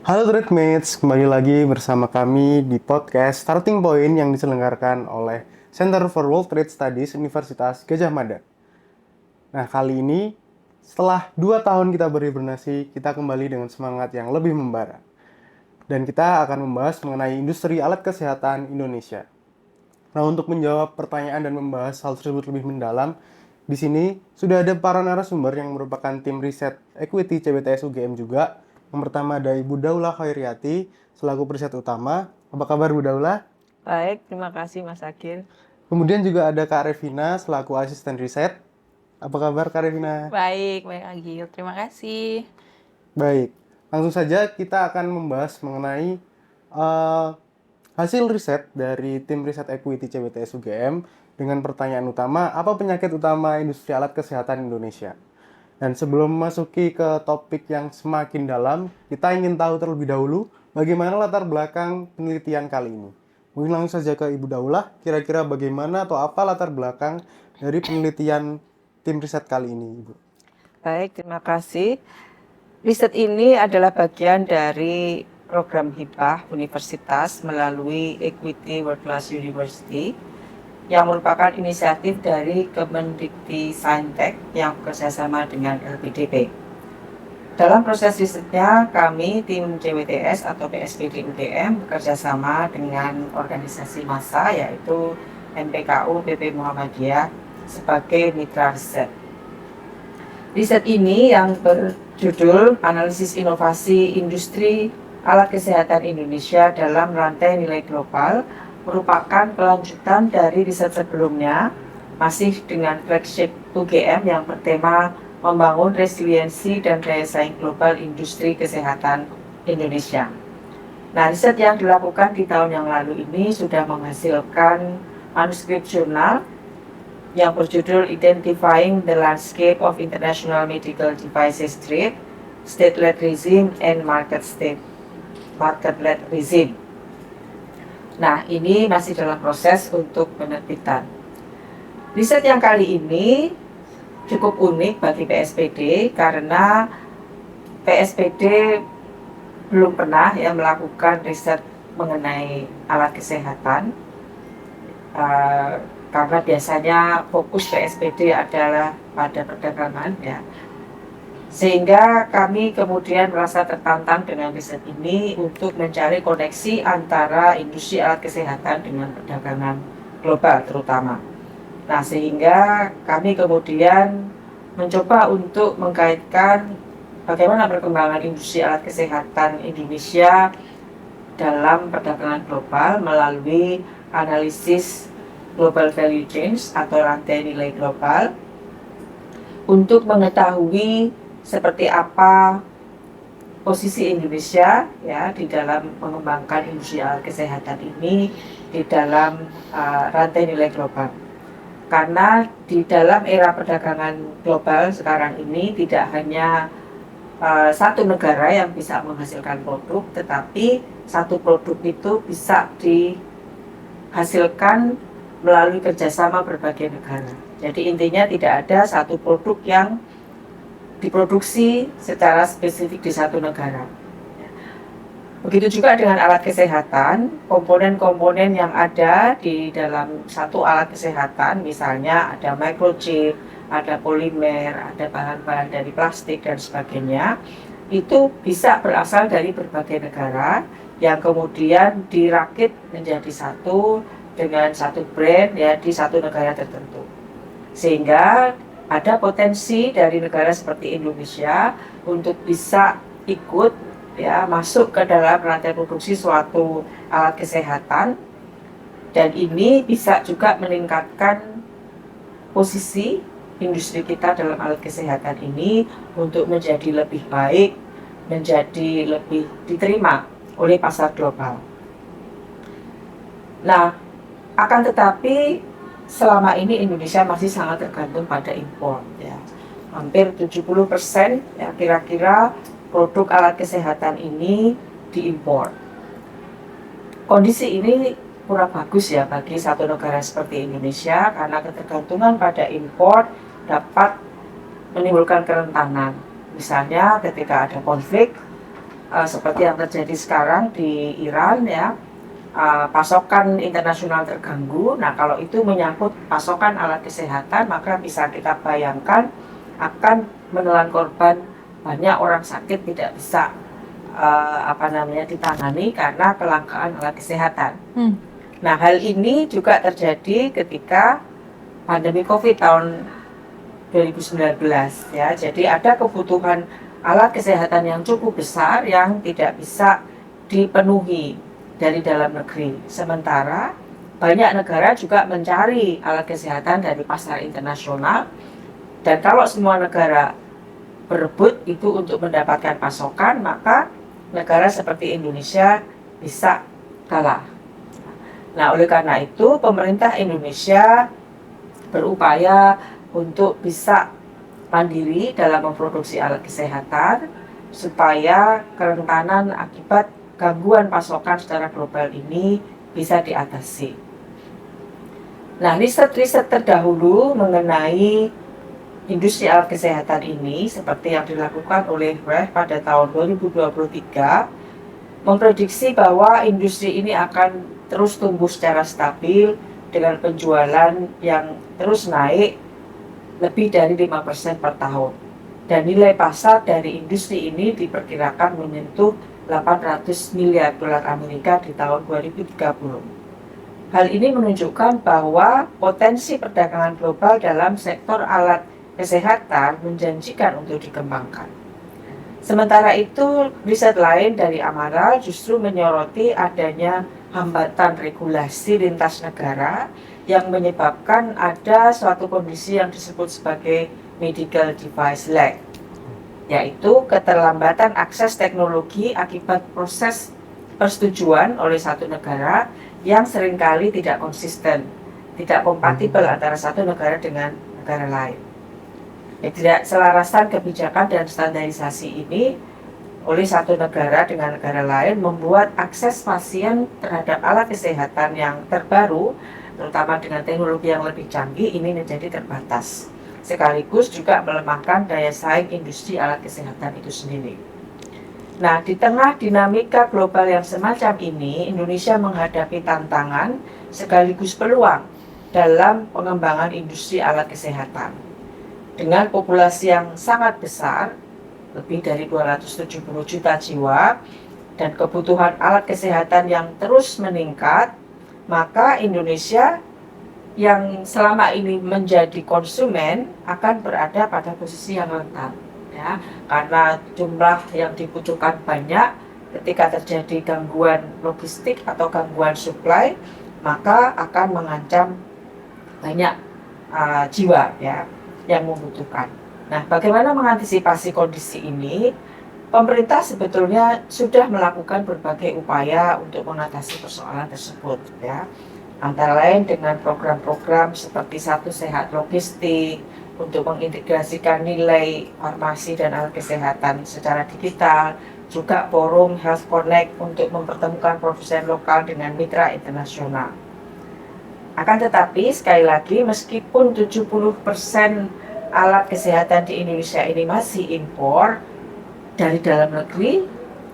Halo Threadmates, kembali lagi bersama kami di podcast Starting Point yang diselenggarakan oleh Center for World Trade Studies Universitas Gadjah Mada. Nah, kali ini setelah 2 tahun kita berhibernasi, kita kembali dengan semangat yang lebih membara. Dan kita akan membahas mengenai industri alat kesehatan Indonesia. Nah, untuk menjawab pertanyaan dan membahas hal tersebut lebih mendalam, di sini sudah ada para narasumber yang merupakan tim riset Equity CBTS UGM juga. Yang pertama ada Ibu Daula Khairiyati selaku periset utama. Apa kabar Bu Daula? Baik, terima kasih Mas Agil. Kemudian juga ada Kak Revina selaku asisten riset. Apa kabar Kak Revina? Baik Agil. Terima kasih. Baik, langsung saja kita akan membahas mengenai eh, hasil riset dari tim riset Equity CBTS UGM dengan pertanyaan utama, apa penyakit utama industri alat kesehatan Indonesia? Dan sebelum memasuki ke topik yang semakin dalam, kita ingin tahu terlebih dahulu bagaimana latar belakang penelitian kali ini. Mungkin langsung saja ke Ibu Daulah, kira-kira bagaimana atau apa latar belakang dari penelitian tim riset kali ini, Ibu? Baik, terima kasih. Riset ini adalah bagian dari program hibah universitas melalui Equity World Class University yang merupakan inisiatif dari Kemendikti Saintek yang bekerjasama dengan LPDP. Dalam proses risetnya, kami tim CWTS atau PSPD UGM bekerjasama dengan organisasi massa yaitu MPKU PP Muhammadiyah sebagai mitra riset. Riset ini yang berjudul Analisis Inovasi Industri Alat Kesehatan Indonesia dalam Rantai Nilai Global merupakan kelanjutan dari riset sebelumnya, masih dengan flagship UGM yang bertema membangun resiliensi dan daya saing global industri kesehatan Indonesia. Nah, riset yang dilakukan di tahun yang lalu ini sudah menghasilkan manuskrip jurnal yang berjudul Identifying the Landscape of International Medical Devices Trade, State-led Regime and Market-led Regime. Nah, ini masih dalam proses untuk penerbitan. Riset yang kali ini cukup unik bagi PSPD karena PSPD belum pernah melakukan riset mengenai alat kesehatan. Karena biasanya fokus PSPD adalah pada perdagangan ya. Sehingga kami kemudian merasa tertantang dengan riset ini untuk mencari koneksi antara industri alat kesehatan dengan perdagangan global terutama. Nah, sehingga kami kemudian mencoba untuk mengkaitkan bagaimana perkembangan industri alat kesehatan Indonesia dalam perdagangan global melalui analisis Global Value Chains atau rantai nilai global untuk mengetahui seperti apa posisi Indonesia ya di dalam mengembangkan industri alat kesehatan ini di dalam rantai nilai global. Karena di dalam era perdagangan global sekarang ini tidak hanya satu negara yang bisa menghasilkan produk, tetapi satu produk itu bisa dihasilkan melalui kerjasama berbagai negara. Jadi intinya tidak ada satu produk yang diproduksi secara spesifik di satu negara. Begitu juga dengan alat kesehatan, komponen-komponen yang ada di dalam satu alat kesehatan, misalnya ada microchip, ada polimer, ada bahan-bahan dari plastik dan sebagainya, itu bisa berasal dari berbagai negara yang kemudian dirakit menjadi satu dengan satu brand ya di satu negara tertentu. Sehingga ada potensi dari negara seperti Indonesia untuk bisa ikut ya masuk ke dalam rantai produksi suatu alat kesehatan, dan ini bisa juga meningkatkan posisi industri kita dalam alat kesehatan ini untuk menjadi lebih baik, menjadi lebih diterima oleh pasar global. Nah, akan tetapi selama ini Indonesia masih sangat tergantung pada impor ya. Hampir 70% ya kira-kira produk alat kesehatan ini diimpor. Kondisi ini kurang bagus ya bagi satu negara seperti Indonesia karena ketergantungan pada impor dapat menimbulkan kerentanan. Misalnya ketika ada konflik seperti yang terjadi sekarang di Iran ya, pasokan internasional terganggu. Nah, kalau itu menyangkut pasokan alat kesehatan, maka bisa kita bayangkan akan menelan korban, banyak orang sakit tidak bisa ditangani karena kelangkaan alat kesehatan. Nah, hal ini juga terjadi ketika pandemi COVID tahun 2019 ya. Jadi ada kebutuhan alat kesehatan yang cukup besar yang tidak bisa dipenuhi dari dalam negeri. Sementara banyak negara juga mencari alat kesehatan dari pasar internasional, dan kalau semua negara berebut itu untuk mendapatkan pasokan, maka negara seperti Indonesia bisa kalah. Nah, oleh karena itu pemerintah Indonesia berupaya untuk bisa mandiri dalam memproduksi alat kesehatan supaya kerentanan akibat gangguan pasokan secara global ini bisa diatasi. Nah, riset-riset terdahulu mengenai industri alat kesehatan ini seperti yang dilakukan oleh WEF pada tahun 2023 memprediksi bahwa industri ini akan terus tumbuh secara stabil dengan penjualan yang terus naik lebih dari 5% per tahun. Dan nilai pasar dari industri ini diperkirakan menyentuh 800 miliar dolar Amerika di tahun 2030. Hal ini menunjukkan bahwa potensi perdagangan global dalam sektor alat kesehatan menjanjikan untuk dikembangkan. Sementara itu, riset lain dari Amaral justru menyoroti adanya hambatan regulasi lintas negara yang menyebabkan ada suatu kondisi yang disebut sebagai medical device lag, yaitu keterlambatan akses teknologi akibat proses persetujuan oleh satu negara yang seringkali tidak konsisten, tidak kompatibel antara satu negara dengan negara lain. Ketidakselarasan kebijakan dan standarisasi ini oleh satu negara dengan negara lain membuat akses pasien terhadap alat kesehatan yang terbaru, terutama dengan teknologi yang lebih canggih, ini menjadi terbatas. Sekaligus juga melemahkan daya saing industri alat kesehatan itu sendiri. Nah, di tengah dinamika global yang semacam ini, Indonesia menghadapi tantangan sekaligus peluang dalam pengembangan industri alat kesehatan. Dengan populasi yang sangat besar, lebih dari 270 juta jiwa, dan kebutuhan alat kesehatan yang terus meningkat, maka Indonesia yang selama ini menjadi konsumen akan berada pada posisi yang rentan. Ya, karena jumlah yang dibutuhkan banyak, ketika terjadi gangguan logistik atau gangguan supply, maka akan mengancam banyak jiwa ya yang membutuhkan. Nah, bagaimana mengantisipasi kondisi ini? Pemerintah sebetulnya sudah melakukan berbagai upaya untuk mengatasi persoalan tersebut ya. Antara lain dengan program-program seperti Satu Sehat Logistik untuk mengintegrasikan nilai farmasi dan alat kesehatan secara digital, juga forum Health Connect untuk mempertemukan produsen lokal dengan mitra internasional. Akan tetapi sekali lagi, meskipun 70% alat kesehatan di Indonesia ini masih impor dari dalam negeri,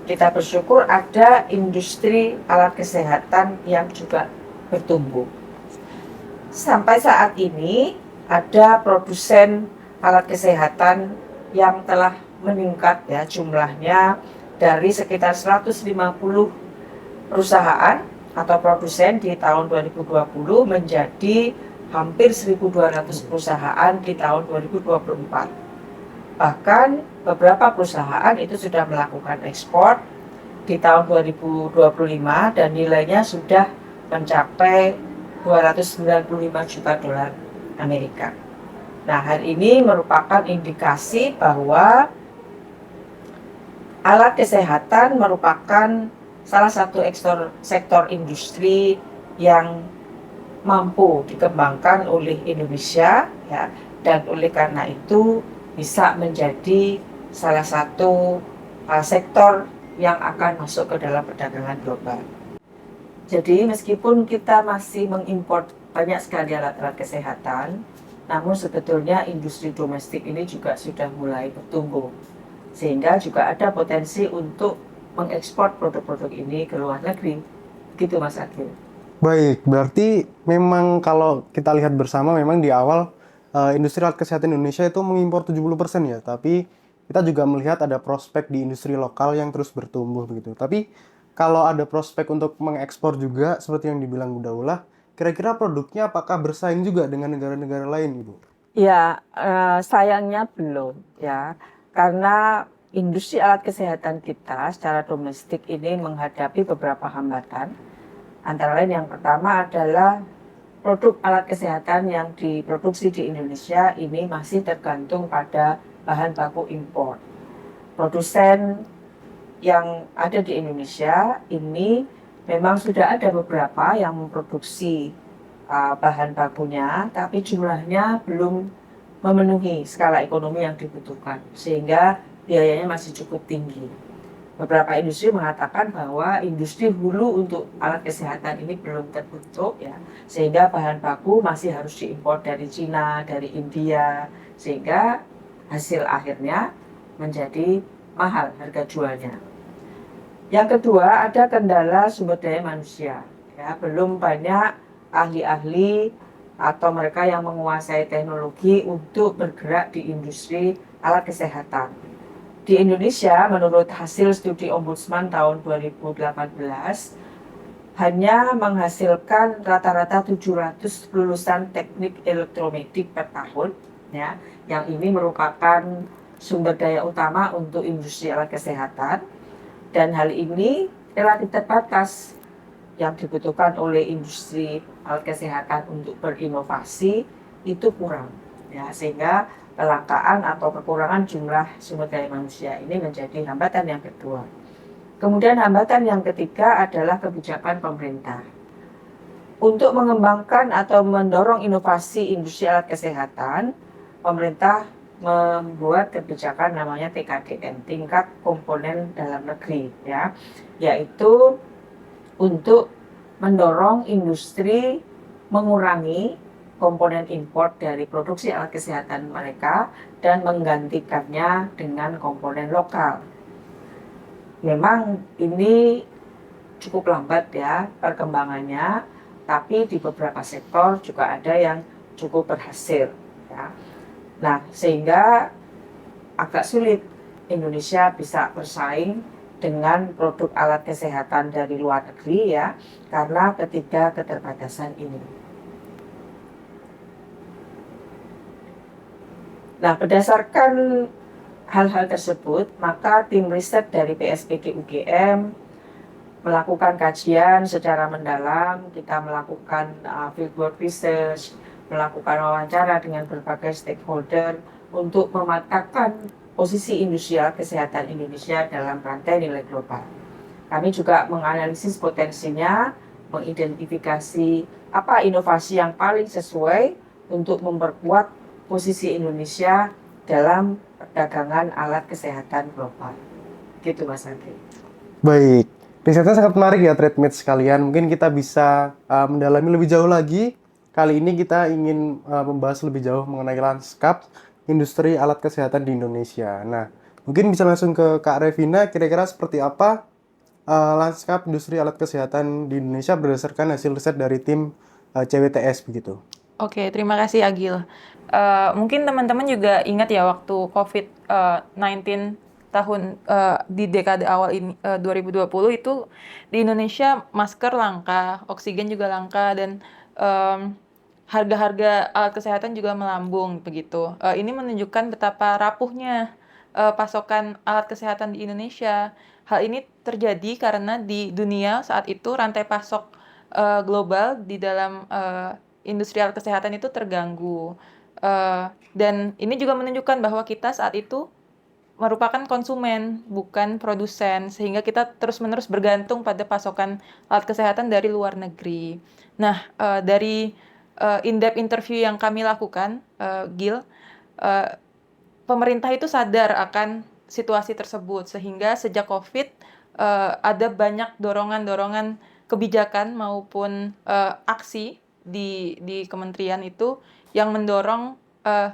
kita bersyukur ada industri alat kesehatan yang juga bertumbuh. Sampai saat ini ada produsen alat kesehatan yang telah meningkat ya jumlahnya dari sekitar 150 perusahaan atau produsen di tahun 2020 menjadi hampir 1.200 perusahaan di tahun 2024. Bahkan beberapa perusahaan itu sudah melakukan ekspor di tahun 2025 dan nilainya sudah mencapai 295 juta dolar Amerika. Nah, hal ini merupakan indikasi bahwa alat kesehatan merupakan salah satu sektor industri yang mampu dikembangkan oleh Indonesia ya, dan oleh karena itu bisa menjadi salah satu sektor yang akan masuk ke dalam perdagangan global. Jadi meskipun kita masih mengimpor banyak sekali alat-alat kesehatan, namun sebetulnya industri domestik ini juga sudah mulai bertumbuh, sehingga juga ada potensi untuk mengekspor produk-produk ini ke luar negeri. Gitu Mas Agil. Baik, berarti memang kalau kita lihat bersama memang di awal industri alat kesehatan Indonesia itu mengimpor 70% ya, tapi kita juga melihat ada prospek di industri lokal yang terus bertumbuh begitu. Tapi kalau ada prospek untuk mengekspor juga seperti yang dibilang Bu Daulah, kira-kira produknya apakah bersaing juga dengan negara-negara lain, Ibu? Ya, sayangnya belum ya, karena industri alat kesehatan kita secara domestik ini menghadapi beberapa hambatan. Antara lain yang pertama adalah produk alat kesehatan yang diproduksi di Indonesia ini masih tergantung pada bahan baku impor. Produsen yang ada di Indonesia ini memang sudah ada beberapa yang memproduksi bahan bakunya, tapi jumlahnya belum memenuhi skala ekonomi yang dibutuhkan, sehingga biayanya masih cukup tinggi. Beberapa industri mengatakan bahwa industri hulu untuk alat kesehatan ini belum terbentuk ya, sehingga bahan baku masih harus diimpor dari Cina, dari India, sehingga hasil akhirnya menjadi mahal harga jualnya. Yang kedua, ada kendala sumber daya manusia. Ya, belum banyak ahli-ahli atau mereka yang menguasai teknologi untuk bergerak di industri alat kesehatan. Di Indonesia, menurut hasil studi Ombudsman tahun 2018, hanya menghasilkan rata-rata 700 lulusan teknik elektromedik per tahun, ya, yang ini merupakan sumber daya utama untuk industri alat kesehatan, dan hal ini relatif terbatas. Yang dibutuhkan oleh industri alat kesehatan untuk berinovasi itu kurang, ya, sehingga kelangkaan atau kekurangan jumlah sumber daya manusia ini menjadi hambatan yang kedua. Kemudian hambatan yang ketiga adalah kebijakan pemerintah. Untuk mengembangkan atau mendorong inovasi industri alat kesehatan, pemerintah membuat kebijakan namanya TKDN, tingkat komponen dalam negeri, ya, yaitu untuk mendorong industri mengurangi komponen impor dari produksi alat kesehatan mereka dan menggantikannya dengan komponen lokal. Memang ini cukup lambat ya perkembangannya, tapi di beberapa sektor juga ada yang cukup berhasil. Ya. Nah, sehingga agak sulit Indonesia bisa bersaing dengan produk alat kesehatan dari luar negeri ya, karena ketiga keterbatasan ini. Nah, berdasarkan hal-hal tersebut, maka tim riset dari PSPG UGM melakukan kajian secara mendalam, kita melakukan fieldwork research, melakukan wawancara dengan berbagai stakeholder untuk memetakan posisi industri alat kesehatan Indonesia dalam rantai nilai global. Kami juga menganalisis potensinya, mengidentifikasi apa inovasi yang paling sesuai untuk memperkuat posisi Indonesia dalam perdagangan alat kesehatan global. Gitu Mas Andri. Baik, risetnya sangat menarik ya Trade sekalian. Mungkin kita bisa mendalami lebih jauh lagi. Kali ini kita ingin membahas lebih jauh mengenai lanskap industri alat kesehatan di Indonesia. Nah, mungkin bisa langsung ke Kak Revina, kira-kira seperti apa lanskap industri alat kesehatan di Indonesia berdasarkan hasil riset dari tim CWTS begitu. Oke, terima kasih Agil. Mungkin teman-teman juga ingat ya waktu COVID-19 di dekade awal ini 2020 itu di Indonesia masker langka, oksigen juga langka, dan harga-harga alat kesehatan juga melambung begitu. Ini menunjukkan betapa rapuhnya pasokan alat kesehatan di Indonesia. Hal ini terjadi karena di dunia saat itu rantai pasok global di dalam industri alat kesehatan itu terganggu. Dan ini juga menunjukkan bahwa kita saat itu merupakan konsumen, bukan produsen, sehingga kita terus-menerus bergantung pada pasokan alat kesehatan dari luar negeri. Nah, dari in-depth interview yang kami lakukan, Gil, pemerintah itu sadar akan situasi tersebut, sehingga sejak COVID ada banyak dorongan-dorongan kebijakan maupun aksi di kementerian itu yang mendorong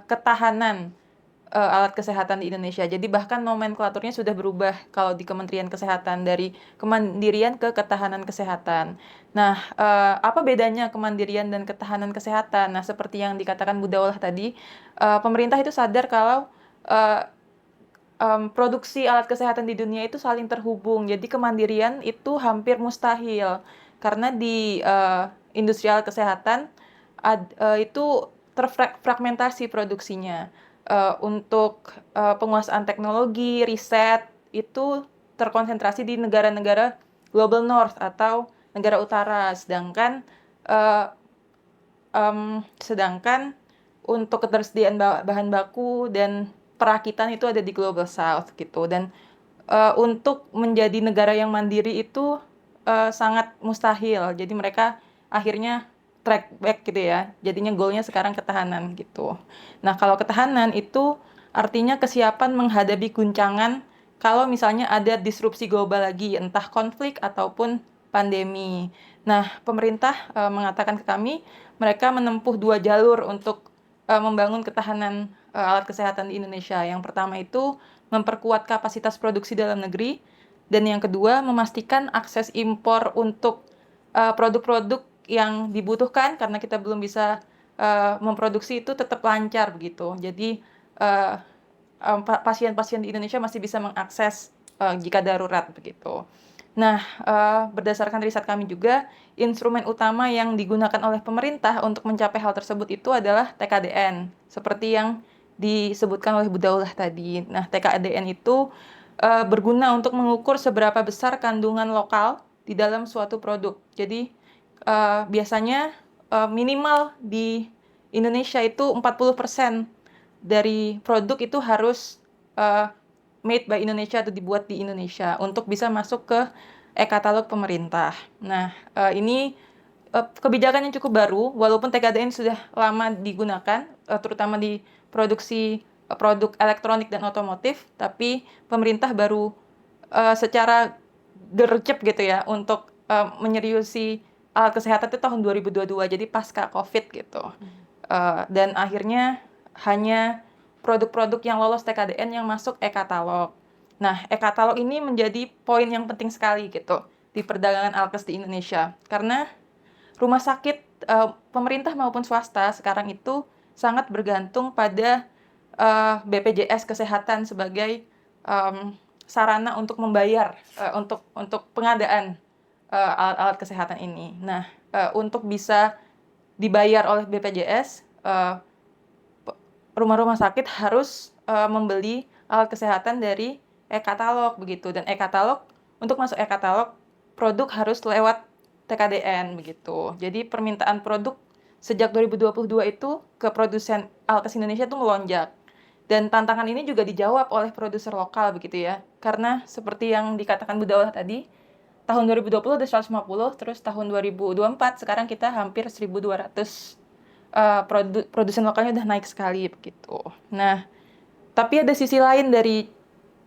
ketahanan alat kesehatan di Indonesia. Jadi bahkan nomenklaturnya sudah berubah kalau di Kementerian Kesehatan dari kemandirian ke ketahanan kesehatan. Nah, apa bedanya kemandirian dan ketahanan kesehatan? Nah, seperti yang dikatakan Bu Daulah tadi, pemerintah itu sadar kalau eh, produksi alat kesehatan di dunia itu saling terhubung. Jadi kemandirian itu hampir mustahil karena di industri alat kesehatan itu terfragmentasi produksinya. Untuk penguasaan teknologi, riset itu terkonsentrasi di negara-negara Global North atau negara utara, sedangkan eh, sedangkan untuk ketersediaan bahan baku dan perakitan itu ada di Global South gitu. Dan untuk menjadi negara yang mandiri itu sangat mustahil. Jadi mereka akhirnya track back gitu ya. Jadinya goalnya sekarang ketahanan gitu. Nah, kalau ketahanan itu artinya kesiapan menghadapi guncangan kalau misalnya ada disrupsi global lagi, entah konflik ataupun pandemi. Nah, pemerintah mengatakan ke kami, mereka menempuh 2 jalur untuk membangun ketahanan alat kesehatan di Indonesia. Yang pertama itu memperkuat kapasitas produksi dalam negeri, dan yang kedua memastikan akses impor untuk produk-produk yang dibutuhkan karena kita belum bisa memproduksi itu tetap lancar begitu. Jadi uh, pasien-pasien di Indonesia masih bisa mengakses jika darurat begitu. Nah, berdasarkan riset kami juga, instrumen utama yang digunakan oleh pemerintah untuk mencapai hal tersebut itu adalah TKDN, seperti yang disebutkan oleh Bu Daulah tadi. Nah, TKDN itu berguna untuk mengukur seberapa besar kandungan lokal di dalam suatu produk. Jadi, biasanya minimal di Indonesia itu 40% dari produk itu harus made by Indonesia atau dibuat di Indonesia untuk bisa masuk ke e-katalog pemerintah. Nah, ini kebijakan yang cukup baru, walaupun TKDN sudah lama digunakan, terutama di produksi produk elektronik dan otomotif, tapi pemerintah baru secara gercep gitu ya untuk menyeriusi alat kesehatan itu tahun 2022, jadi pasca COVID gitu. Dan akhirnya hanya produk-produk yang lolos TKDN yang masuk e-katalog. Nah, e-katalog ini menjadi poin yang penting sekali gitu di perdagangan alkes di Indonesia. Karena rumah sakit pemerintah maupun swasta sekarang itu sangat bergantung pada BPJS Kesehatan sebagai sarana untuk membayar untuk pengadaan alat-alat kesehatan ini. Nah, untuk bisa dibayar oleh BPJS, rumah-rumah sakit harus membeli alat kesehatan dari e-katalog begitu, dan e-katalog untuk masuk e-katalog produk harus lewat TKDN begitu. Jadi permintaan produk sejak 2022 itu ke produsen alkes Indonesia itu melonjak. Dan tantangan ini juga dijawab oleh produser lokal begitu ya. Karena seperti yang dikatakan Bu Daulah tadi, tahun 2020 ada 150, terus tahun 2024 sekarang kita hampir 1.200 produsen lokalnya udah naik sekali begitu. Nah, tapi ada sisi lain dari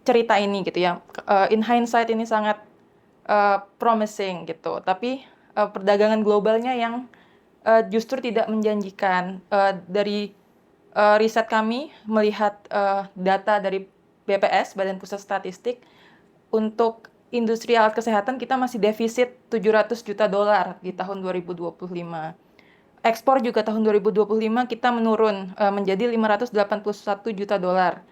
cerita ini gitu ya. In hindsight ini sangat promising gitu. Tapi perdagangan globalnya yang justru tidak menjanjikan. Dari riset kami melihat data dari BPS, Badan Pusat Statistik, untuk industri alat kesehatan kita masih defisit 700 juta dolar di tahun 2025. Ekspor juga tahun 2025 kita menurun menjadi 581 juta dolar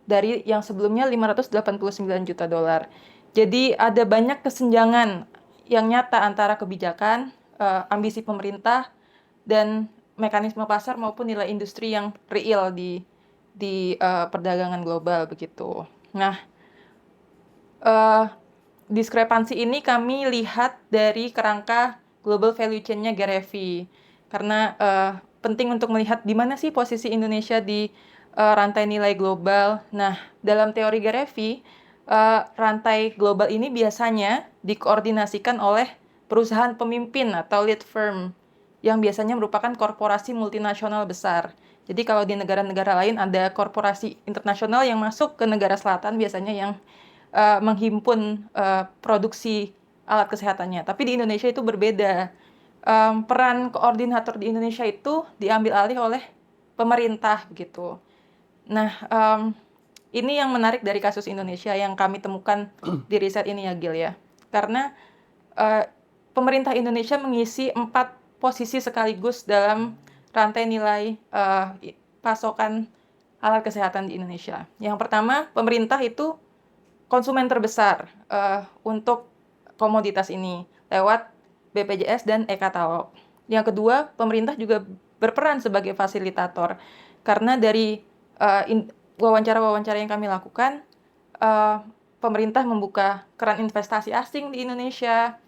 dari yang sebelumnya 589 juta dolar. Jadi ada banyak kesenjangan yang nyata antara kebijakan, ambisi pemerintah, dan mekanisme pasar maupun nilai industri yang real di perdagangan global begitu. Nah, diskrepansi ini kami lihat dari kerangka global value chain-nya Garevi. Karena penting untuk melihat di mana sih posisi Indonesia di rantai nilai global. Nah, dalam teori Garevi, rantai global ini biasanya dikoordinasikan oleh perusahaan pemimpin atau lead firm yang biasanya merupakan korporasi multinasional besar. Jadi kalau di negara-negara lain ada korporasi internasional yang masuk ke negara selatan biasanya yang menghimpun produksi alat kesehatannya. Tapi di Indonesia itu berbeda. Peran koordinator di Indonesia itu diambil alih oleh pemerintah begitu. Nah, ini yang menarik dari kasus Indonesia yang kami temukan di riset ini ya Gil ya. Karena pemerintah Indonesia mengisi 4 posisi sekaligus dalam rantai nilai pasokan alat kesehatan di Indonesia. Yang pertama, pemerintah itu konsumen terbesar untuk komoditas ini lewat BPJS dan e-katalog. Yang kedua, pemerintah juga berperan sebagai fasilitator karena dari wawancara-wawancara yang kami lakukan, pemerintah membuka keran investasi asing di Indonesia,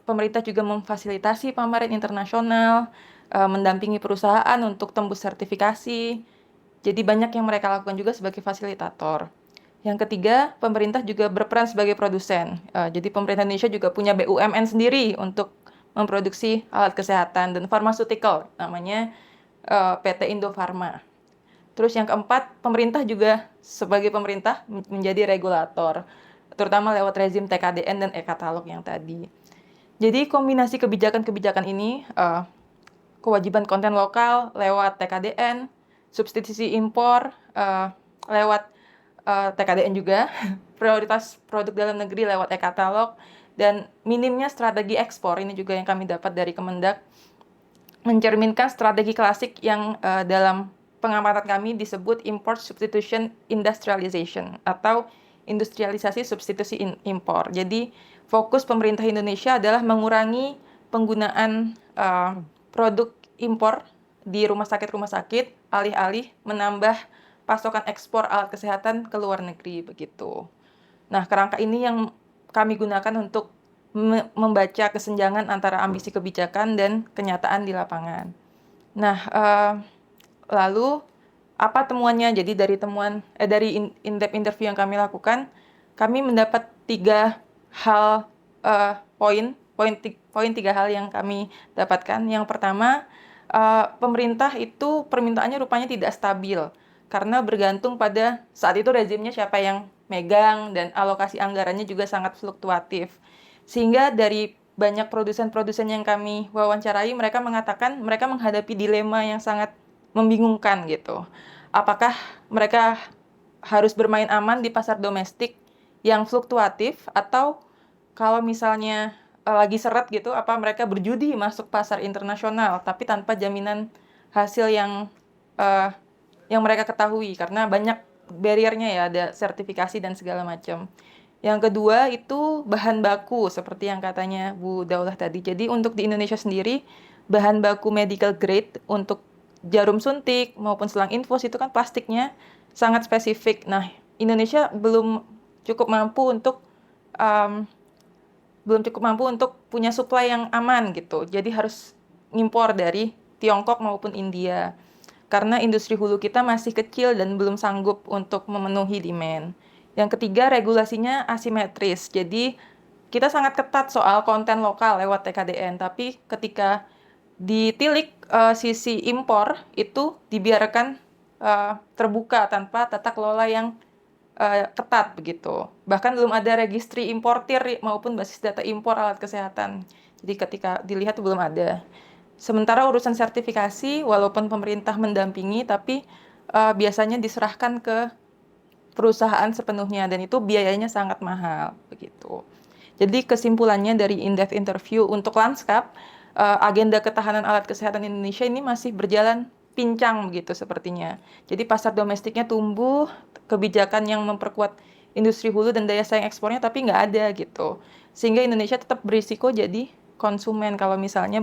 pemerintah juga memfasilitasi pameran internasional, mendampingi perusahaan untuk tembus sertifikasi. Jadi banyak yang mereka lakukan juga sebagai fasilitator. Yang ketiga, pemerintah juga berperan sebagai produsen. Jadi pemerintah Indonesia juga punya BUMN sendiri untuk memproduksi alat kesehatan dan pharmaceutical, namanya PT Indofarma. Terus yang keempat, pemerintah juga sebagai pemerintah menjadi regulator, terutama lewat rezim TKDN dan e-katalog yang tadi. Jadi kombinasi kebijakan-kebijakan ini, kewajiban konten lokal lewat TKDN, substitusi impor lewat TKDN juga, prioritas produk dalam negeri lewat e-katalog, dan minimnya strategi ekspor, ini juga yang kami dapat dari Kemendak, mencerminkan strategi klasik yang dalam pengamatan kami disebut import substitution industrialization atau industrialisasi substitusi impor. Jadi fokus pemerintah Indonesia adalah mengurangi penggunaan produk impor di rumah sakit, alih-alih menambah pasokan ekspor alat kesehatan ke luar negeri begitu. Nah, kerangka ini yang kami gunakan untuk membaca kesenjangan antara ambisi kebijakan dan kenyataan di lapangan. Nah, lalu apa temuannya? Jadi dari dari in-depth interview yang kami lakukan, kami mendapat 3 hal poin 3 hal yang kami dapatkan. Yang pertama, pemerintah itu permintaannya rupanya tidak stabil karena bergantung pada saat itu rezimnya siapa yang megang dan alokasi anggarannya juga sangat fluktuatif. Sehingga dari banyak produsen-produsen yang kami wawancarai, mereka mengatakan mereka menghadapi dilema yang sangat membingungkan gitu. Apakah mereka harus bermain aman di pasar domestik yang fluktuatif, atau kalau misalnya lagi seret gitu, apa mereka berjudi masuk pasar internasional tapi tanpa jaminan hasil yang mereka ketahui karena banyak barriernya ya, ada sertifikasi dan segala macam. Yang kedua itu bahan baku seperti yang katanya Bu Daulah tadi. Jadi untuk di Indonesia sendiri, bahan baku medical grade untuk jarum suntik maupun selang infus itu kan plastiknya sangat spesifik. Nah, Indonesia cukup mampu untuk belum cukup mampu untuk punya supply yang aman gitu. Jadi harus ngimpor dari Tiongkok maupun India. Karena industri hulu kita masih kecil dan belum sanggup untuk memenuhi demand. Yang ketiga, regulasinya asimetris. Jadi kita sangat ketat soal konten lokal lewat TKDN, tapi ketika ditilik sisi impor itu dibiarkan terbuka tanpa tata kelola yang ketat begitu. Bahkan belum ada registri importir maupun basis data impor alat kesehatan. Jadi ketika dilihat belum ada. Sementara urusan sertifikasi, walaupun pemerintah mendampingi, tapi biasanya diserahkan ke perusahaan sepenuhnya dan itu biayanya sangat mahal begitu. Jadi kesimpulannya dari in-depth interview untuk lanskap, agenda ketahanan alat kesehatan Indonesia ini masih berjalan pincang begitu sepertinya. Jadi pasar domestiknya tumbuh, kebijakan yang memperkuat industri hulu dan daya saing ekspornya tapi nggak ada gitu. Sehingga Indonesia tetap berisiko jadi konsumen kalau misalnya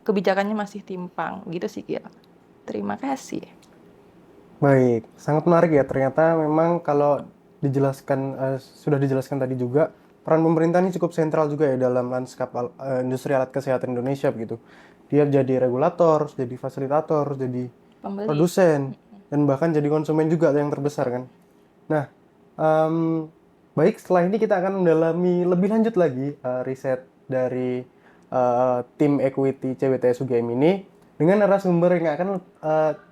kebijakannya masih timpang gitu sih Gil. Terima kasih. Baik, sangat menarik ya. Ternyata memang kalau sudah dijelaskan tadi juga, peran pemerintah ini cukup sentral juga ya dalam lanskap industri alat kesehatan Indonesia begitu. Dia jadi regulator, jadi fasilitator, jadi Pembeli. produsen, dan bahkan jadi konsumen juga yang terbesar kan. Nah, baik, setelah ini kita akan mendalami lebih lanjut lagi riset dari tim Equity CWTS UGM ini dengan narasumber yang akan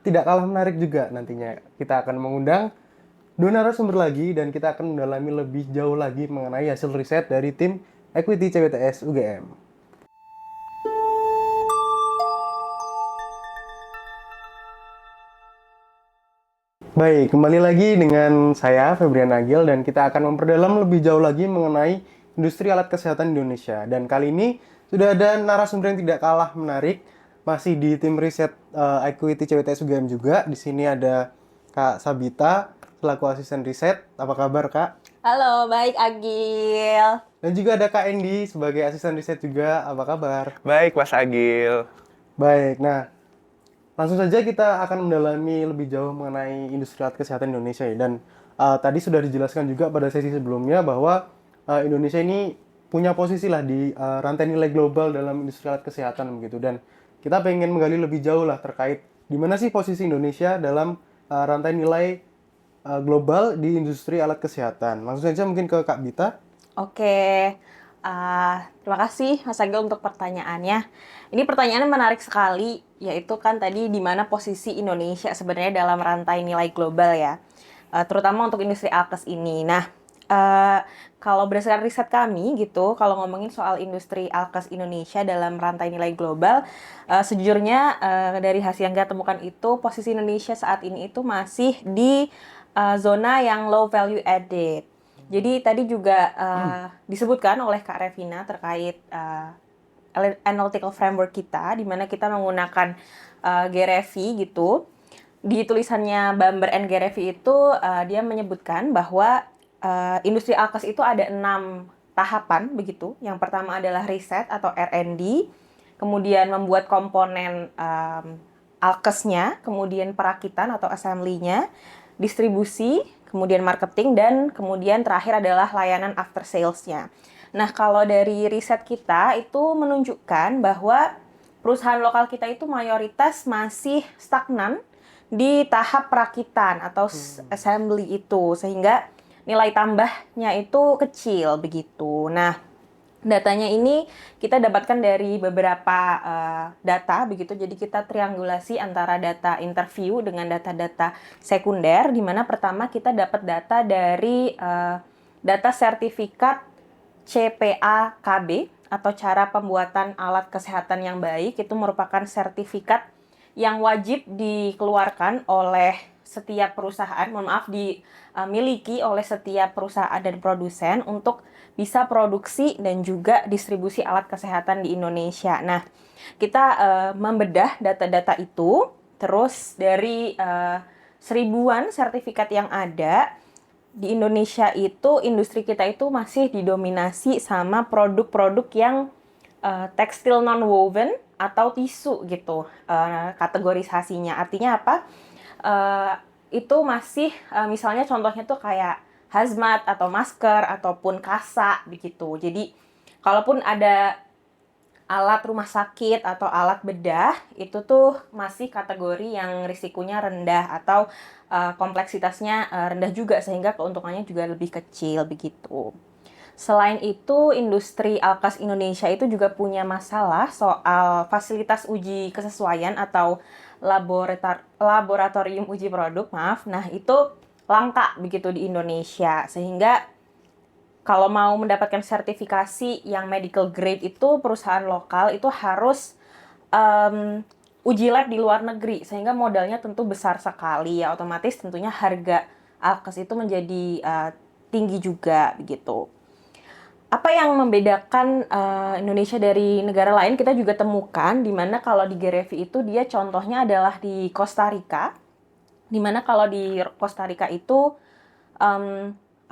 tidak kalah menarik juga nantinya. Kita akan mengundang 2 narasumber lagi dan kita akan mendalami lebih jauh lagi mengenai hasil riset dari tim Equity CWTS UGM. Baik, kembali lagi dengan saya Febrian Agil dan kita akan memperdalam lebih jauh lagi mengenai industri alat kesehatan Indonesia. Dan kali ini sudah ada narasumber yang tidak kalah menarik, masih di tim riset Equity CWTS UGM juga. Di sini ada Kak Sabita selaku asisten riset. Apa kabar, Kak? Halo, baik Agil. Dan juga ada Kak Endi sebagai asisten riset juga. Apa kabar? Baik, Mas Agil. Baik, nah langsung saja kita akan mendalami lebih jauh mengenai industri alat kesehatan Indonesia ya. Dan tadi sudah dijelaskan juga pada sesi sebelumnya bahwa Indonesia ini punya posisi lah di rantai nilai global dalam industri alat kesehatan begitu. Dan kita pengen menggali lebih jauh lah terkait di mana sih posisi Indonesia dalam rantai nilai global di industri alat kesehatan. Langsung saja mungkin ke Kak Bita. Oke, terima kasih Mas Agil untuk pertanyaannya. Ini pertanyaannya menarik sekali, yaitu kan tadi di mana posisi Indonesia sebenarnya dalam rantai nilai global ya, terutama untuk industri alkes ini. Nah, kalau berdasarkan riset kami gitu, kalau ngomongin soal industri alkes Indonesia dalam rantai nilai global, sejujurnya dari hasil yang kita temukan itu posisi Indonesia saat ini itu masih di zona yang low value added. Jadi tadi juga disebutkan oleh Kak Revina terkait analytical framework kita, di mana kita menggunakan Gerevi gitu. Di tulisannya Bamber and Gerevi itu dia menyebutkan bahwa industri alkes itu ada 6 tahapan begitu. Yang pertama adalah riset atau R&D, kemudian membuat komponen alkesnya, kemudian perakitan atau assembly-nya, distribusi, kemudian marketing, dan kemudian terakhir adalah layanan after sales-nya. Nah, kalau dari riset kita itu menunjukkan bahwa perusahaan lokal kita itu mayoritas masih stagnan di tahap perakitan atau assembly itu, sehingga nilai tambahnya itu kecil begitu. Nah, datanya ini kita dapatkan dari beberapa data begitu. Jadi kita triangulasi antara data interview dengan data-data sekunder, di mana pertama kita dapat data dari data sertifikat CPA-KB atau cara pembuatan alat kesehatan yang baik. Itu merupakan sertifikat yang wajib dikeluarkan oleh setiap perusahaan, dimiliki oleh setiap perusahaan dan produsen untuk bisa produksi dan juga distribusi alat kesehatan di Indonesia. Nah, kita membedah data-data itu, terus dari seribuan sertifikat yang ada di Indonesia itu, industri kita itu masih didominasi sama produk-produk yang tekstil non-woven atau tisu gitu kategorisasinya. Artinya apa? Itu masih misalnya contohnya tuh kayak hazmat atau masker ataupun kasa begitu. Jadi kalaupun ada alat rumah sakit atau alat bedah, itu tuh masih kategori yang risikonya rendah atau kompleksitasnya rendah juga, sehingga keuntungannya juga lebih kecil begitu. Selain itu, industri alkes Indonesia itu juga punya masalah soal fasilitas uji kesesuaian atau laboratorium uji produk, maaf. Nah, itu langka begitu di Indonesia, sehingga kalau mau mendapatkan sertifikasi yang medical grade itu perusahaan lokal itu harus uji lab di luar negeri, sehingga modalnya tentu besar sekali ya, otomatis tentunya harga alkes itu menjadi tinggi juga begitu. Apa yang membedakan Indonesia dari negara lain kita juga temukan, di mana kalau di Gerevi itu dia contohnya adalah di Costa Rica, di mana kalau di Costa Rica itu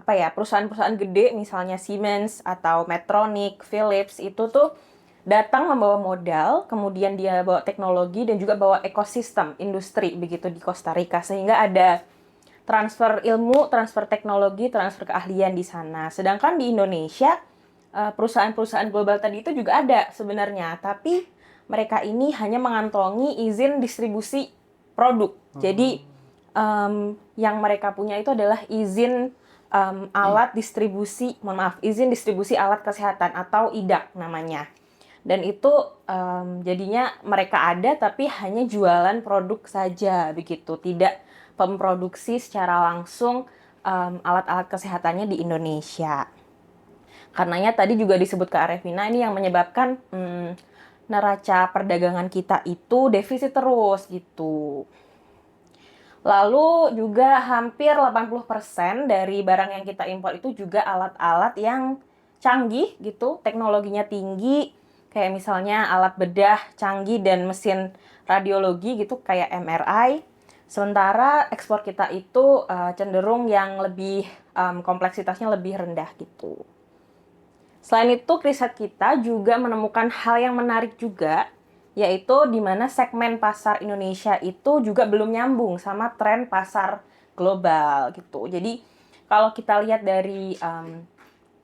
perusahaan-perusahaan gede misalnya Siemens atau Medtronic, Philips itu tuh datang membawa modal, kemudian dia bawa teknologi dan juga bawa ekosistem industri begitu di Costa Rica, sehingga ada transfer ilmu, transfer teknologi, transfer keahlian di sana. Sedangkan di Indonesia perusahaan-perusahaan global tadi itu juga ada sebenarnya, tapi mereka ini hanya mengantongi izin distribusi produk. Jadi yang mereka punya itu adalah izin izin distribusi alat kesehatan atau IDAK namanya. Dan itu jadinya mereka ada tapi hanya jualan produk saja begitu, tidak memproduksi secara langsung alat-alat kesehatannya di Indonesia. Karenanya tadi juga disebut ke Arevina, ini yang menyebabkan neraca perdagangan kita itu defisit terus gitu. Lalu juga hampir 80% dari barang yang kita impor itu juga alat-alat yang canggih gitu, teknologinya tinggi, kayak misalnya alat bedah canggih dan mesin radiologi gitu kayak MRI. Sementara ekspor kita itu cenderung yang lebih kompleksitasnya lebih rendah gitu. Selain itu, riset kita juga menemukan hal yang menarik juga, yaitu di mana segmen pasar Indonesia itu juga belum nyambung sama tren pasar global gitu. Jadi kalau kita lihat dari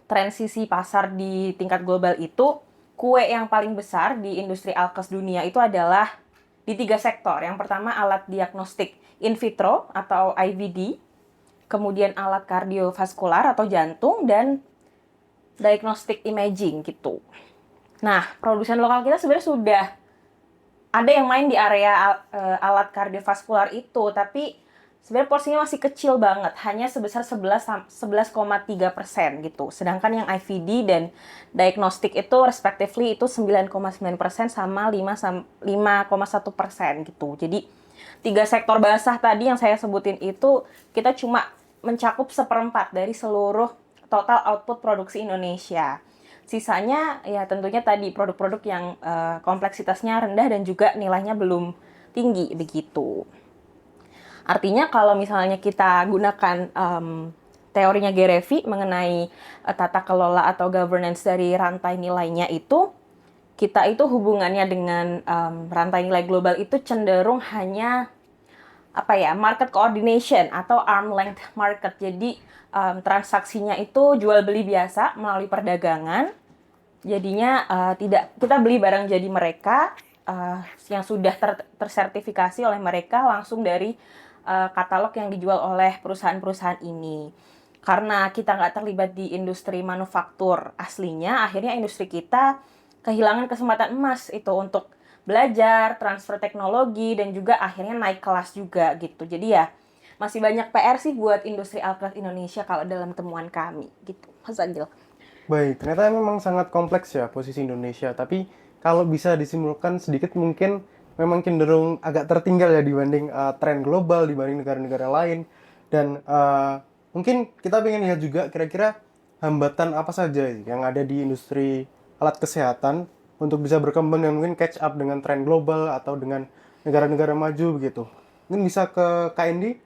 transisi pasar di tingkat global itu, kue yang paling besar di industri alkes dunia itu adalah di 3 sektor. Yang pertama alat diagnostik in vitro atau IVD, kemudian alat kardiovaskular atau jantung, dan diagnostic imaging gitu. Nah, produsen lokal kita sebenarnya sudah ada yang main di area alat kardiovaskular itu, tapi sebenarnya porsinya masih kecil banget, hanya sebesar 11,3% gitu. Sedangkan yang IVD dan diagnostik itu respectively itu 9,9% sama 5,1% gitu. Jadi 3 sektor basah tadi yang saya sebutin itu kita cuma mencakup 1/4 dari seluruh total output produksi Indonesia. Sisanya ya tentunya tadi produk-produk yang kompleksitasnya rendah dan juga nilainya belum tinggi begitu. Artinya kalau misalnya kita gunakan teorinya Gerevi mengenai tata kelola atau governance dari rantai nilainya itu, kita itu hubungannya dengan rantai nilai global itu cenderung hanya market coordination atau arm length market. Jadi transaksinya itu jual beli biasa melalui perdagangan. Jadinya tidak kita beli barang jadi mereka yang sudah tersertifikasi oleh mereka langsung dari katalog yang dijual oleh perusahaan-perusahaan ini. Karena kita nggak terlibat di industri manufaktur aslinya, akhirnya industri kita kehilangan kesempatan emas itu untuk belajar, transfer teknologi, dan juga akhirnya naik kelas juga gitu. Jadi ya masih banyak PR sih buat industri alkes Indonesia kalau dalam temuan kami gitu, Mas Agil. Baik, ternyata memang sangat kompleks ya posisi Indonesia. Tapi kalau bisa disimpulkan sedikit mungkin memang cenderung agak tertinggal ya dibanding tren global, dibanding negara-negara lain. Dan mungkin kita pengen lihat juga kira-kira hambatan apa saja yang ada di industri alat kesehatan untuk bisa berkembang dan mungkin catch up dengan tren global atau dengan negara-negara maju begitu. Mungkin bisa ke KND?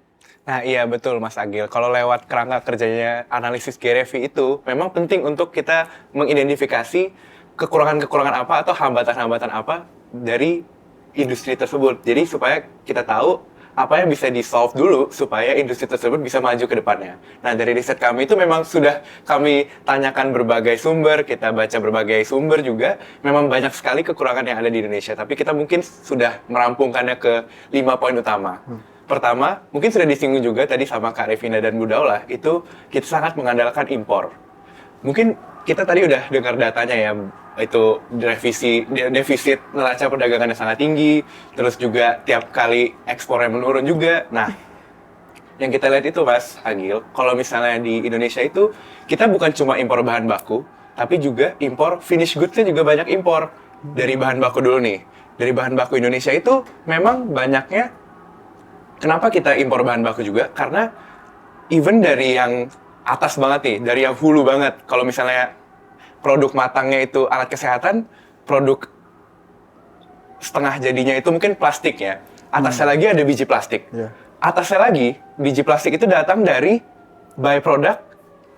Nah iya betul Mas Agil, kalau lewat kerangka kerjanya analisis Gerevi itu memang penting untuk kita mengidentifikasi kekurangan-kekurangan apa atau hambatan-hambatan apa dari industri tersebut. Jadi supaya kita tahu apa yang bisa di-solve dulu supaya industri tersebut bisa maju ke depannya. Nah dari riset kami itu memang sudah kami tanyakan berbagai sumber, kita baca berbagai sumber juga, memang banyak sekali kekurangan yang ada di Indonesia. Tapi kita mungkin sudah merampungkannya ke 5 poin utama. Pertama, mungkin sudah disinggung juga tadi sama Kak Revina dan Bu Daulah, itu kita sangat mengandalkan impor. Mungkin kita tadi udah dengar datanya ya, itu defisit neraca perdagangannya sangat tinggi, terus juga tiap kali ekspornya menurun juga. Nah, yang kita lihat itu Mas Agil, kalau misalnya di Indonesia itu, kita bukan cuma impor bahan baku, tapi juga impor finished goods-nya juga banyak impor. Dari bahan baku dulu nih, dari bahan baku Indonesia itu memang banyaknya. Kenapa kita impor bahan baku juga? Karena even dari yang atas banget nih, dari yang hulu banget. Kalau misalnya produk matangnya itu alat kesehatan, produk setengah jadinya itu mungkin plastik ya. Atasnya lagi ada biji plastik. Yeah. Atasnya lagi, biji plastik itu datang dari byproduct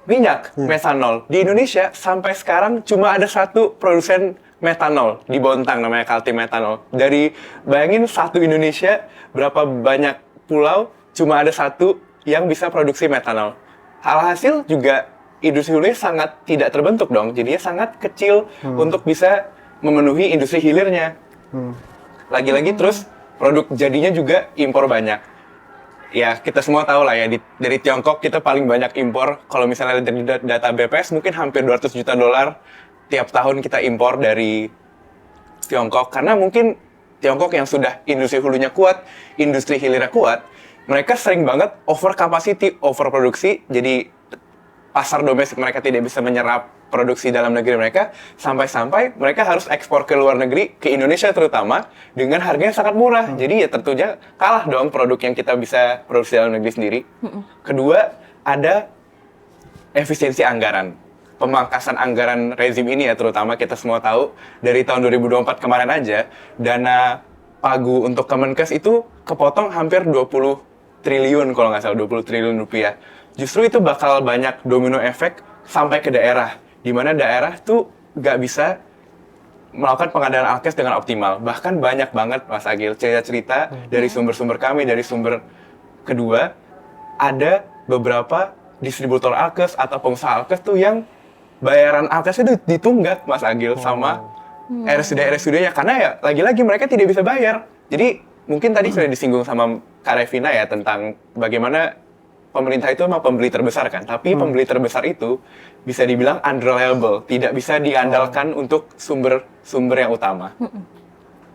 minyak, metanol. Di Indonesia sampai sekarang cuma ada 1 produsen metanol di Bontang, namanya Kaltim Metanol. Dari bayangin satu Indonesia berapa banyak pulau, cuma ada 1 yang bisa produksi metanol. Alhasil juga industri hulunya sangat tidak terbentuk dong, jadinya sangat kecil untuk bisa memenuhi industri hilirnya. Lagi-lagi terus produk jadinya juga impor banyak. Ya kita semua tahu lah ya, dari Tiongkok kita paling banyak impor. Kalau misalnya dari data BPS mungkin hampir $200 juta tiap tahun kita impor dari Tiongkok. Karena mungkin Tiongkok yang sudah industri hulunya kuat, industri hilirnya kuat, mereka sering banget over capacity, overproduksi, jadi pasar domestik mereka tidak bisa menyerap produksi dalam negeri mereka, sampai-sampai mereka harus ekspor ke luar negeri, ke Indonesia terutama, dengan harganya sangat murah. Jadi ya tentunya kalah dong produk yang kita bisa produksi dalam negeri sendiri. Kedua, ada efisiensi anggaran. Pemangkasan anggaran rezim ini ya, terutama kita semua tahu, dari tahun 2024 kemarin aja, dana pagu untuk Kemenkes itu kepotong hampir 20 triliun kalau nggak salah, 20 triliun rupiah. Justru itu bakal banyak domino efek sampai ke daerah, di mana daerah tuh nggak bisa melakukan pengadaan alkes dengan optimal. Bahkan banyak banget, Mas Agil, cerita-cerita dari sumber-sumber kami, dari sumber kedua, ada beberapa distributor alkes atau pengusaha alkes tuh yang bayaran alkesnya itu ditunggak, Mas Agil, sama RSUD-RSUD-nya, karena ya lagi-lagi mereka tidak bisa bayar. Jadi mungkin tadi sudah disinggung sama Kak Revina ya tentang bagaimana pemerintah itu memang pembeli terbesar kan, tapi pembeli terbesar itu bisa dibilang unreliable, tidak bisa diandalkan untuk sumber yang utama.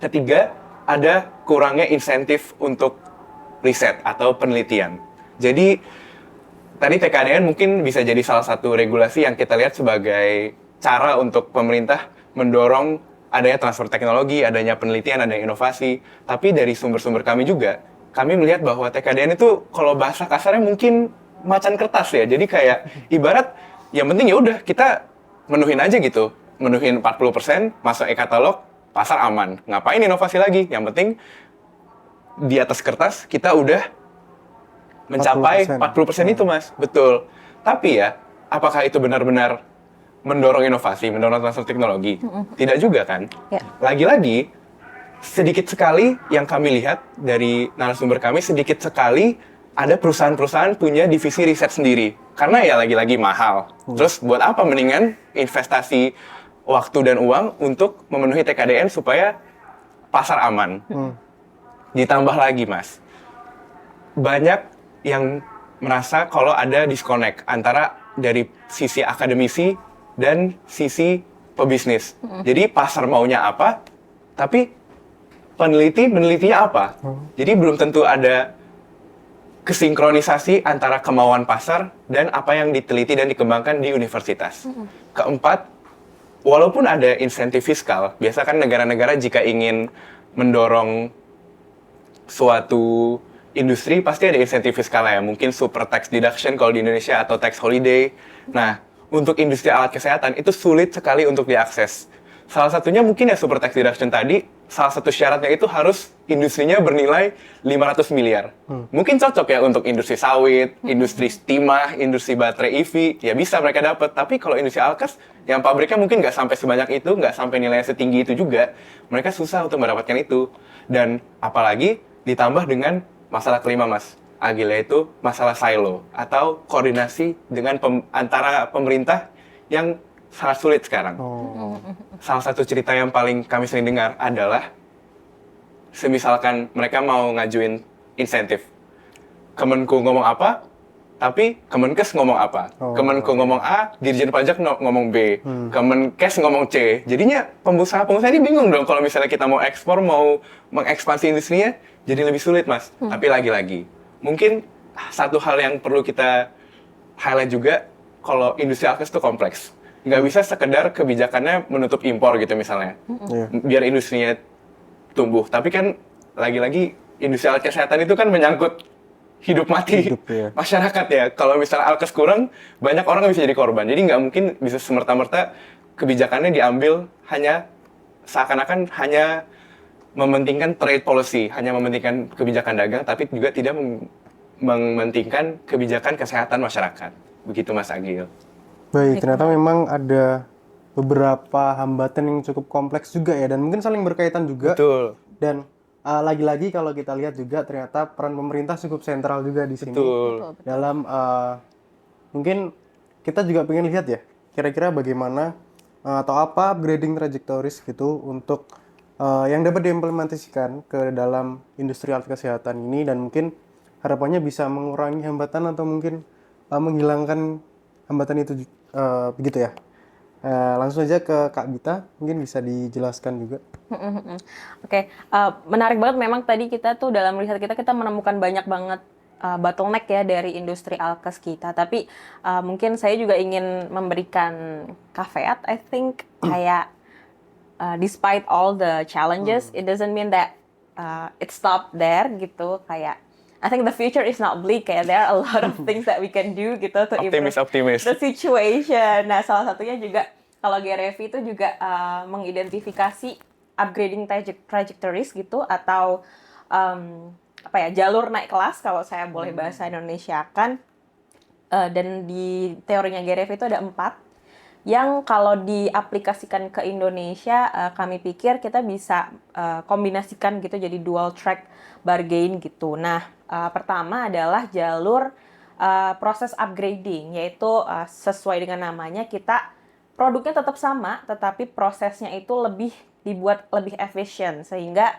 Ketiga, ada kurangnya insentif untuk riset atau penelitian. Jadi tadi TKDN mungkin bisa jadi salah satu regulasi yang kita lihat sebagai cara untuk pemerintah mendorong adanya transfer teknologi, adanya penelitian, adanya inovasi. Tapi dari sumber-sumber kami juga, kami melihat bahwa TKDN itu kalau bahasa kasarnya mungkin macan kertas ya. Jadi kayak ibarat yang penting ya udah kita menuhin aja gitu. Menuhin 40%, masuk e-katalog, pasar aman. Ngapain inovasi lagi? Yang penting di atas kertas kita udah mencapai 40% itu, Mas. Betul. Tapi ya, apakah itu benar-benar mendorong inovasi, mendorong transfer teknologi? Tidak juga kan? Ya. Lagi-lagi, sedikit sekali yang kami lihat dari narasumber kami, sedikit sekali ada perusahaan-perusahaan punya divisi riset sendiri. Karena ya lagi-lagi mahal. Terus buat apa mendingan investasi waktu dan uang untuk memenuhi TKDN supaya pasar aman. Ditambah lagi, Mas, banyak yang merasa kalau ada disconnect antara dari sisi akademisi dan sisi pebisnis. Jadi pasar maunya apa, tapi penelitinya apa. Jadi belum tentu ada kesinkronisasi antara kemauan pasar dan apa yang diteliti dan dikembangkan di universitas. Keempat, walaupun ada insentif fiskal, biasa kan negara-negara jika ingin mendorong suatu industri pasti ada insentif fiskal ya, mungkin super tax deduction kalau di Indonesia atau tax holiday. Nah, untuk industri alat kesehatan itu sulit sekali untuk diakses. Salah satunya mungkin ya super tax deduction tadi, salah satu syaratnya itu harus industrinya bernilai 500 miliar. Mungkin cocok ya untuk industri sawit, industri timah, industri baterai EV, ya bisa mereka dapat. Tapi kalau industri alkes, yang pabriknya mungkin nggak sampai sebanyak itu, nggak sampai nilainya setinggi itu juga, mereka susah untuk mendapatkan itu. Dan apalagi ditambah dengan masalah kelima, Mas Agil, yaitu masalah silo atau koordinasi dengan antara pemerintah yang sangat sulit sekarang. Salah satu cerita yang paling kami sering dengar adalah semisalkan mereka mau ngajuin insentif. Kemenku ngomong apa, tapi Kemenkes ngomong apa. Kemenku ngomong A, Dirjen Pajak ngomong B. Kemenkes ngomong C. Jadinya pengusaha-pengusaha ini bingung dong kalau misalnya kita mau ekspor, mau mengekspansi industrinya, jadi lebih sulit, Mas. Tapi lagi-lagi, mungkin satu hal yang perlu kita highlight juga, kalau industri alkes itu kompleks. Nggak bisa sekedar kebijakannya menutup impor gitu misalnya, biar industrinya tumbuh. Tapi kan lagi-lagi industri alat kesehatan itu kan menyangkut hidup mati masyarakat ya. Kalau misalnya alkes kurang, banyak orang bisa jadi korban. Jadi nggak mungkin bisa semerta-merta kebijakannya diambil hanya seakan-akan hanya mementingkan trade policy, hanya mementingkan kebijakan dagang, tapi juga tidak mementingkan kebijakan kesehatan masyarakat. Begitu, Mas Agil. Baik, ternyata memang ada beberapa hambatan yang cukup kompleks juga ya, dan mungkin saling berkaitan juga. Betul. Dan lagi-lagi kalau kita lihat juga ternyata peran pemerintah cukup sentral juga di sini. Betul. Dalam mungkin kita juga pengen lihat ya, kira-kira bagaimana atau apa upgrading trajectories gitu untuk yang dapat diimplementasikan ke dalam industri alat kesehatan ini, dan mungkin harapannya bisa mengurangi hambatan atau mungkin menghilangkan hambatan itu begitu ya. Langsung aja ke Kak Gita, mungkin bisa dijelaskan juga. Oke, menarik banget memang tadi kita tuh dalam riset kita menemukan banyak banget bottleneck ya dari industri alkes kita. Tapi mungkin saya juga ingin memberikan caveat, I think, kayak despite all the challenges, it doesn't mean that it stopped there gitu. Kayak I think the future is not bleak. Kayak there are a lot of things that we can do gitu to improve Optimis. the situation. Nah, salah satunya juga kalau GREVI itu juga mengidentifikasi upgrading trajectories gitu atau jalur naik kelas kalau saya boleh bahasa Indonesia kan. Dan di teorinya GREVI itu ada 4 yang kalau diaplikasikan ke Indonesia kami pikir kita bisa kombinasikan gitu jadi dual track bargain gitu. Nah, pertama adalah jalur proses upgrading, yaitu sesuai dengan namanya kita produknya tetap sama tetapi prosesnya itu dibuat lebih efisien sehingga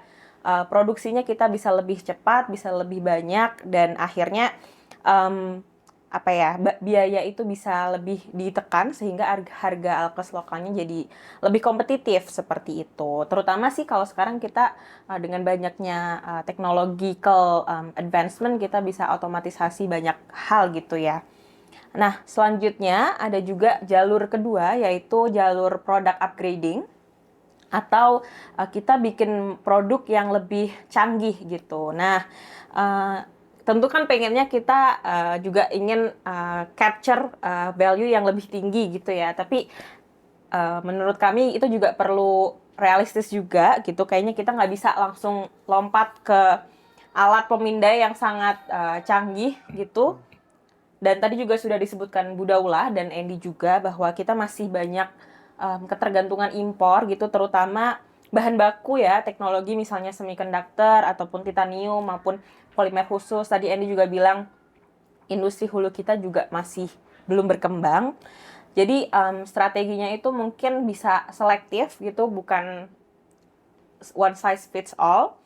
produksinya kita bisa lebih cepat, bisa lebih banyak dan akhirnya biaya itu bisa lebih ditekan sehingga harga alkes lokalnya jadi lebih kompetitif seperti itu. Terutama sih kalau sekarang kita dengan banyaknya technological advancement kita bisa otomatisasi banyak hal gitu ya. Nah, selanjutnya ada juga jalur kedua yaitu jalur product upgrading atau kita bikin produk yang lebih canggih gitu. Nah, tentu kan pengennya kita juga ingin capture value yang lebih tinggi gitu ya. Tapi menurut kami itu juga perlu realistis juga gitu. Kayaknya kita nggak bisa langsung lompat ke alat pemindai yang sangat canggih gitu. Dan tadi juga sudah disebutkan Bu Daula dan Andy juga bahwa kita masih banyak ketergantungan impor gitu, terutama bahan baku ya, teknologi misalnya semiconductor ataupun titanium maupun polimer khusus. Tadi Andy juga bilang industri hulu kita juga masih belum berkembang. Jadi strateginya itu mungkin bisa selektif gitu, bukan one size fits all.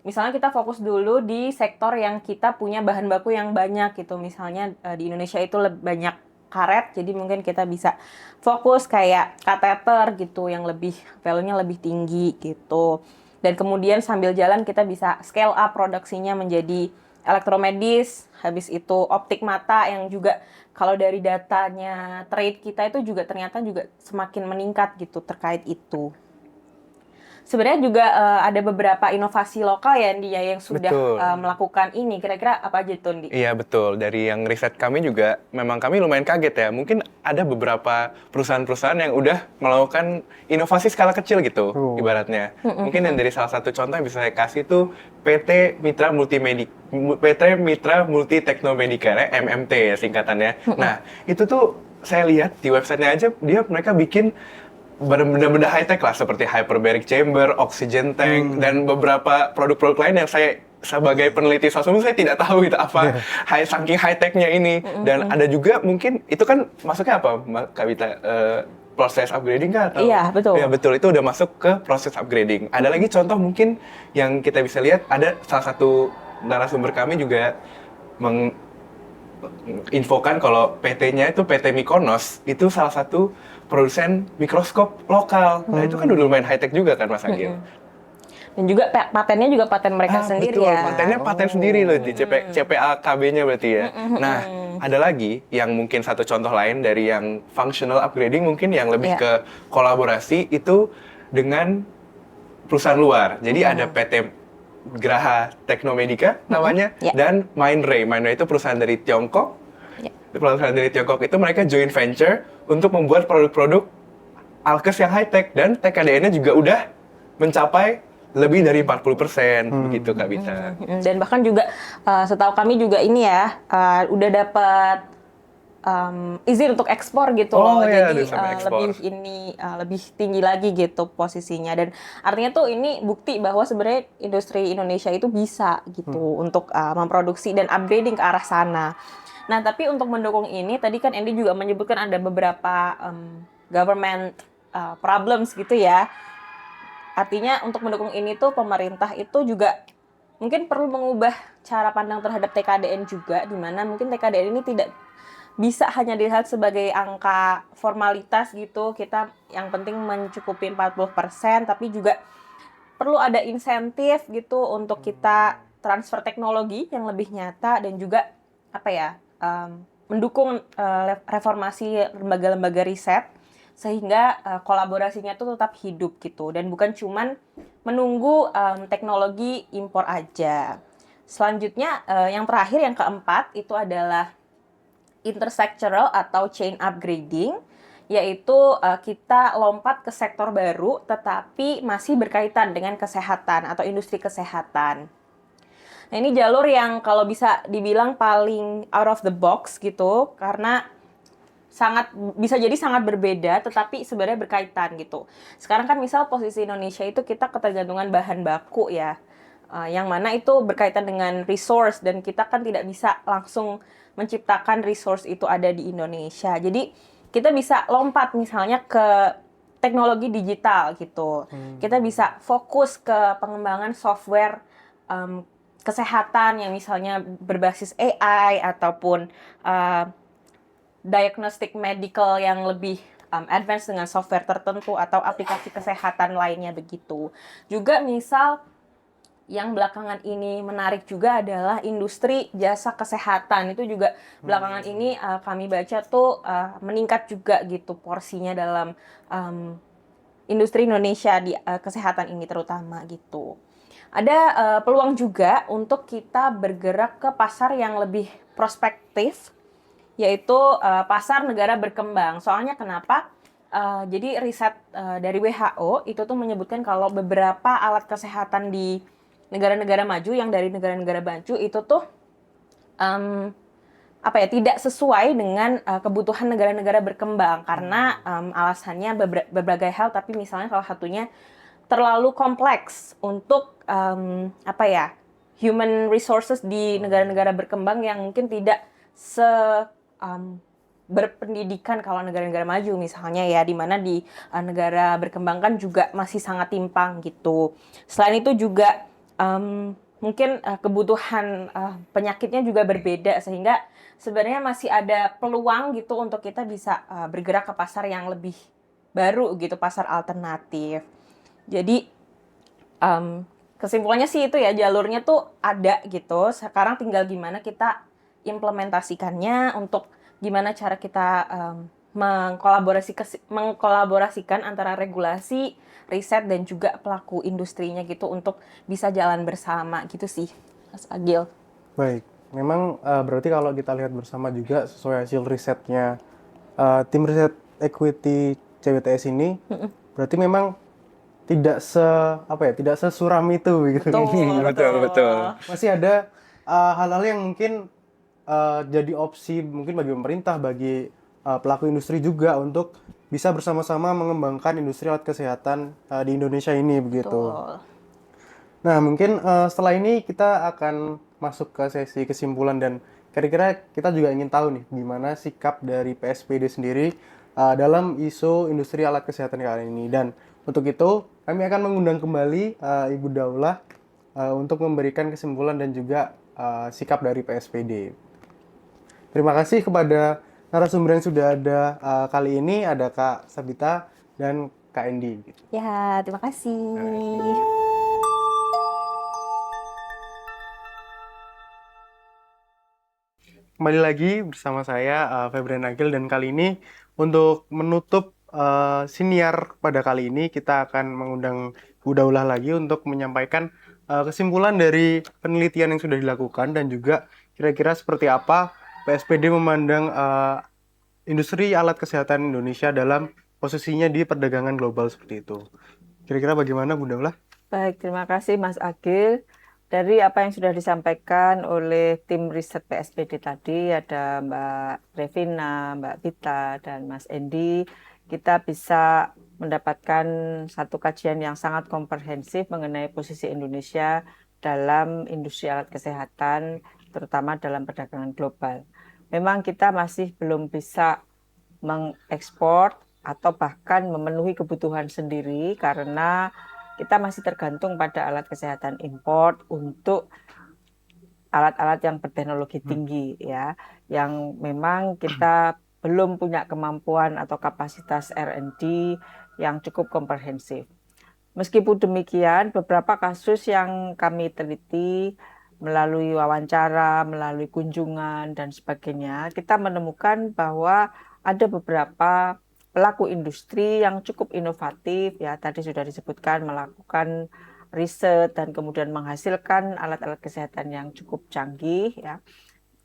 Misalnya kita fokus dulu di sektor yang kita punya bahan baku yang banyak gitu. Misalnya di Indonesia itu lebih banyak karet, jadi mungkin kita bisa fokus kayak kateter gitu yang value-nya lebih tinggi gitu. Dan kemudian sambil jalan kita bisa scale up produksinya menjadi elektromedis, habis itu optik mata yang juga kalau dari datanya trade kita itu juga ternyata juga semakin meningkat gitu terkait itu. Sebenarnya juga ada beberapa inovasi lokal ya, Andi, yang sudah melakukan ini. Kira-kira apa aja tuh, Andi? Iya, betul. Dari yang riset kami juga, memang kami lumayan kaget ya. Mungkin ada beberapa perusahaan-perusahaan yang udah melakukan inovasi skala kecil gitu, ibaratnya. Mungkin yang dari salah satu contoh yang bisa saya kasih tuh PT Mitra Multi Teknomedika, MMT ya singkatannya. Nah, itu tuh saya lihat di websitenya aja, mereka bikin benda-benda high-tech lah, seperti hyperbaric chamber, oxygen tank, dan beberapa produk-produk lain yang saya sebagai peneliti sosum saya tidak tahu itu apa, saking high-tech-nya ini. Dan ada juga mungkin, itu kan masuknya apa, Kak Wita? Proses upgrading kah? Atau? Iya, betul. Ya, betul. Itu udah masuk ke proses upgrading. Ada lagi contoh mungkin yang kita bisa lihat, ada salah satu narasumber kami juga menginfokan kalau PT-nya itu PT Mikonos, itu salah satu produsen mikroskop lokal. Nah, itu kan udah lumayan high-tech juga kan, Mas Agil? Dan juga patennya juga paten mereka sendiri betul. ya. Patennya paten sendiri loh, di CPA KB-nya berarti ya. Nah, ada lagi yang mungkin satu contoh lain dari yang functional upgrading, mungkin yang lebih ke kolaborasi itu dengan perusahaan luar. Jadi ada PT Graha Teknomedika namanya, dan Mindray. Mindray itu perusahaan dari Tiongkok. Perusahaan dari Tiongkok itu mereka joint venture untuk membuat produk-produk alkes yang high-tech, dan TKDN-nya juga udah mencapai lebih dari 40%, begitu Kak Bita. Dan bahkan juga setahu kami juga ini ya, udah dapat izin untuk ekspor gitu loh. Jadi lebih tinggi lagi gitu posisinya, dan artinya tuh ini bukti bahwa sebenarnya industri Indonesia itu bisa gitu untuk memproduksi dan upgrading ke arah sana. Nah, tapi untuk mendukung ini, tadi kan Andy juga menyebutkan ada beberapa government problems gitu ya. Artinya untuk mendukung ini tuh pemerintah itu juga mungkin perlu mengubah cara pandang terhadap TKDN juga, di mana mungkin TKDN ini tidak bisa hanya dilihat sebagai angka formalitas gitu, kita yang penting mencukupi 40%, tapi juga perlu ada insentif gitu untuk kita transfer teknologi yang lebih nyata dan juga mendukung reformasi lembaga-lembaga riset sehingga kolaborasinya tuh tetap hidup gitu dan bukan cuman menunggu teknologi impor aja. Selanjutnya yang terakhir yang keempat itu adalah intersectoral atau chain upgrading, yaitu kita lompat ke sektor baru tetapi masih berkaitan dengan kesehatan atau industri kesehatan. Nah, ini jalur yang kalau bisa dibilang paling out of the box gitu karena bisa jadi sangat berbeda tetapi sebenarnya berkaitan gitu. Sekarang kan misal posisi Indonesia itu kita ketergantungan bahan baku ya. Yang mana itu berkaitan dengan resource dan kita kan tidak bisa langsung menciptakan resource itu ada di Indonesia. Jadi kita bisa lompat misalnya ke teknologi digital gitu. Kita bisa fokus ke pengembangan software kesehatan yang misalnya berbasis AI ataupun diagnostic medical yang lebih advance dengan software tertentu atau aplikasi kesehatan lainnya begitu. Juga misal yang belakangan ini menarik juga adalah industri jasa kesehatan. Itu juga belakangan ini kami baca tuh meningkat juga gitu porsinya dalam industri Indonesia di kesehatan ini terutama gitu. Ada peluang juga untuk kita bergerak ke pasar yang lebih prospektif, yaitu pasar negara berkembang. Soalnya kenapa? Jadi riset dari WHO itu tuh menyebutkan kalau beberapa alat kesehatan di negara-negara maju yang dari negara-negara maju itu tuh tidak sesuai dengan kebutuhan negara-negara berkembang karena alasannya berbagai hal, tapi misalnya salah satunya terlalu kompleks untuk human resources di negara-negara berkembang yang mungkin tidak berpendidikan kalau negara-negara maju misalnya ya, di mana di negara berkembang kan juga masih sangat timpang gitu. Selain itu juga mungkin kebutuhan penyakitnya juga berbeda sehingga sebenarnya masih ada peluang gitu untuk kita bisa bergerak ke pasar yang lebih baru gitu, pasar alternatif. Jadi kesimpulannya sih itu ya, jalurnya tuh ada gitu. Sekarang tinggal gimana kita implementasikannya, untuk gimana cara kita mengkolaborasikan antara regulasi, riset, dan juga pelaku industrinya gitu untuk bisa jalan bersama gitu sih, Mas Agil. Baik, memang berarti kalau kita lihat bersama juga sesuai hasil risetnya tim riset equity CWTS ini, berarti memang tidak sesuram itu begitu. Betul. Masih ada hal-hal yang mungkin jadi opsi mungkin bagi pemerintah, bagi pelaku industri juga untuk bisa bersama-sama mengembangkan industri alat kesehatan di Indonesia ini begitu. Betul. Nah, mungkin setelah ini kita akan masuk ke sesi kesimpulan dan kira-kira kita juga ingin tahu nih gimana sikap dari PSPD sendiri dalam isu industri alat kesehatan kali ini. Dan untuk itu kami akan mengundang kembali Ibu Daulah untuk memberikan kesimpulan dan juga sikap dari PSPD. Terima kasih kepada narasumber yang sudah ada kali ini, ada Kak Sabita dan Kak Endi. Ya, terima kasih. Kembali lagi bersama saya Febrian Agil, dan kali ini untuk menutup siniar pada kali ini kita akan mengundang Bu Daulah lagi untuk menyampaikan kesimpulan dari penelitian yang sudah dilakukan dan juga kira-kira seperti apa PSPD memandang industri alat kesehatan Indonesia dalam posisinya di perdagangan global seperti itu. Kira-kira bagaimana Bu Daulah? Baik, terima kasih Mas Agil. Dari apa yang sudah disampaikan oleh tim riset PSPD tadi, ada Mbak Revina, Mbak Vita, dan Mas Endi, kita bisa mendapatkan satu kajian yang sangat komprehensif mengenai posisi Indonesia dalam industri alat kesehatan, terutama dalam perdagangan global. Memang kita masih belum bisa mengekspor atau bahkan memenuhi kebutuhan sendiri karena kita masih tergantung pada alat kesehatan import untuk alat-alat yang berteknologi tinggi ya, yang memang kita belum punya kemampuan atau kapasitas R&D yang cukup komprehensif. Meskipun demikian, beberapa kasus yang kami teliti melalui wawancara, melalui kunjungan dan sebagainya, kita menemukan bahwa ada beberapa pelaku industri yang cukup inovatif ya, tadi sudah disebutkan melakukan riset dan kemudian menghasilkan alat-alat kesehatan yang cukup canggih ya,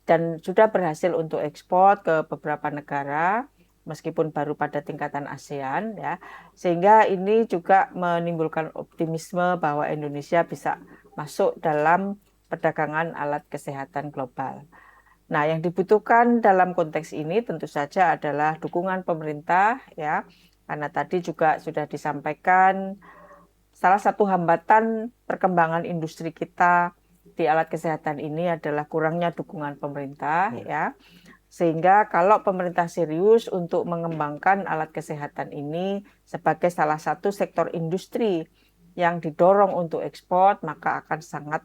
dan sudah berhasil untuk ekspor ke beberapa negara meskipun baru pada tingkatan ASEAN ya, sehingga ini juga menimbulkan optimisme bahwa Indonesia bisa masuk dalam perdagangan alat kesehatan global. Nah, yang dibutuhkan dalam konteks ini tentu saja adalah dukungan pemerintah ya, karena tadi juga sudah disampaikan salah satu hambatan perkembangan industri kita di alat kesehatan ini adalah kurangnya dukungan pemerintah ya. Sehingga kalau pemerintah serius untuk mengembangkan alat kesehatan ini sebagai salah satu sektor industri yang didorong untuk ekspor, maka akan sangat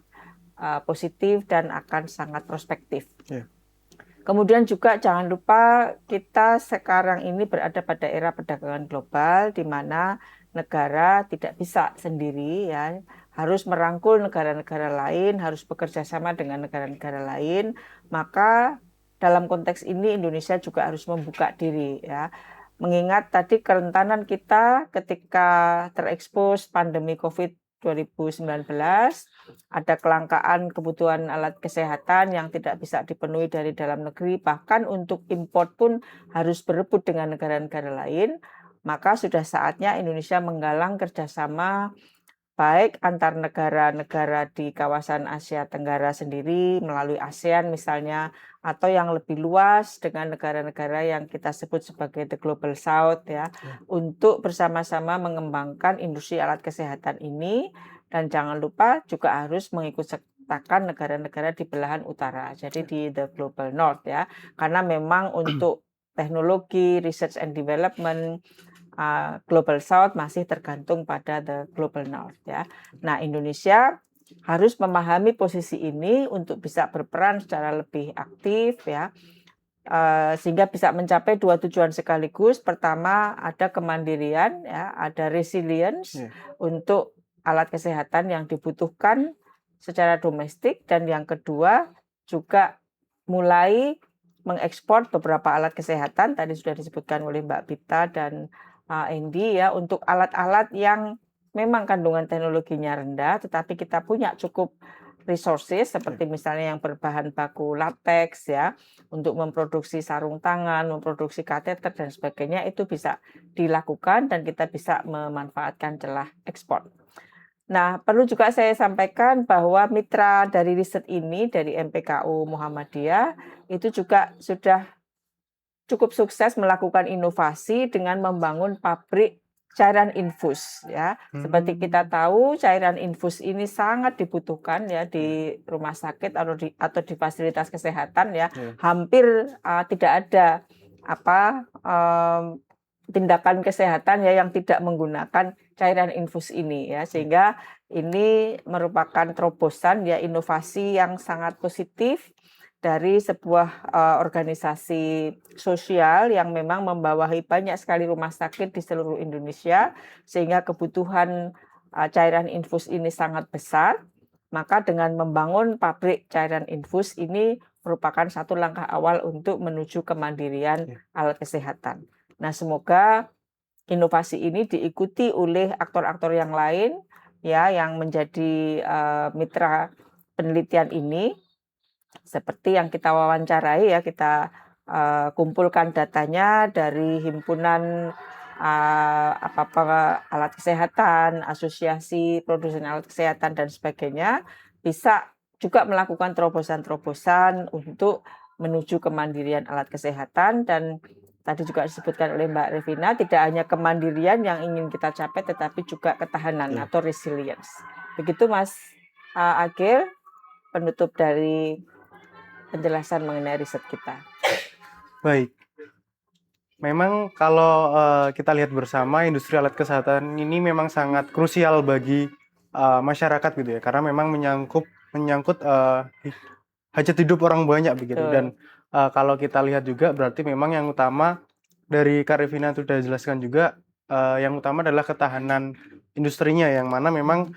positif dan akan sangat prospektif. Yeah. Kemudian juga jangan lupa kita sekarang ini berada pada era perdagangan global di mana negara tidak bisa sendiri ya, harus merangkul negara-negara lain, harus bekerja sama dengan negara-negara lain. Maka dalam konteks ini Indonesia juga harus membuka diri ya. Mengingat tadi kerentanan kita ketika terekspos pandemi COVID 2019, ada kelangkaan kebutuhan alat kesehatan yang tidak bisa dipenuhi dari dalam negeri, bahkan untuk impor pun harus berebut dengan negara-negara lain, maka sudah saatnya Indonesia menggalang kerjasama baik antar negara-negara di kawasan Asia Tenggara sendiri melalui ASEAN misalnya, atau yang lebih luas dengan negara-negara yang kita sebut sebagai the Global South ya, untuk bersama-sama mengembangkan industri alat kesehatan ini. Dan jangan lupa juga harus mengikut sertakan negara-negara di belahan utara, jadi di the Global North ya, karena memang untuk teknologi, research and development, Global South masih tergantung pada the Global North ya. Nah, Indonesia harus memahami posisi ini untuk bisa berperan secara lebih aktif ya, sehingga bisa mencapai dua tujuan sekaligus. Pertama, ada kemandirian ya, ada resilience untuk alat kesehatan yang dibutuhkan secara domestik, dan yang kedua juga mulai mengekspor beberapa alat kesehatan tadi sudah disebutkan oleh Mbak Bita dan Andy ya, untuk alat-alat yang memang kandungan teknologinya rendah tetapi kita punya cukup resources seperti misalnya yang berbahan baku latex ya, untuk memproduksi sarung tangan, memproduksi kateter dan sebagainya, itu bisa dilakukan dan kita bisa memanfaatkan celah ekspor. Nah, perlu juga saya sampaikan bahwa mitra dari riset ini dari MPKU Muhammadiyah itu juga sudah cukup sukses melakukan inovasi dengan membangun pabrik cairan infus ya. Seperti kita tahu, cairan infus ini sangat dibutuhkan ya di rumah sakit atau di fasilitas kesehatan ya. Hampir tidak ada tindakan kesehatan ya yang tidak menggunakan cairan infus ini ya, sehingga ini merupakan terobosan ya, inovasi yang sangat positif dari sebuah organisasi sosial yang memang membawahi banyak sekali rumah sakit di seluruh Indonesia, sehingga kebutuhan cairan infus ini sangat besar. Maka dengan membangun pabrik cairan infus ini merupakan satu langkah awal untuk menuju kemandirian alat kesehatan. Nah, semoga inovasi ini diikuti oleh aktor-aktor yang lain ya, yang menjadi mitra penelitian ini, seperti yang kita wawancarai ya, kita kumpulkan datanya dari himpunan alat kesehatan, asosiasi produsen alat kesehatan dan sebagainya, bisa juga melakukan terobosan-terobosan untuk menuju kemandirian alat kesehatan. Dan tadi juga disebutkan oleh Mbak Revina, tidak hanya kemandirian yang ingin kita capai, tetapi juga ketahanan atau resilience. Begitu Mas Agil, penutup dari penjelasan mengenai riset kita. Baik. Memang kalau kita lihat bersama, industri alat kesehatan ini memang sangat krusial bagi masyarakat gitu ya, karena memang menyangkut hajat hidup orang banyak begitu. Dan kalau kita lihat juga berarti memang yang utama dari Kak Revina sudah jelaskan juga, yang utama adalah ketahanan industrinya, yang mana memang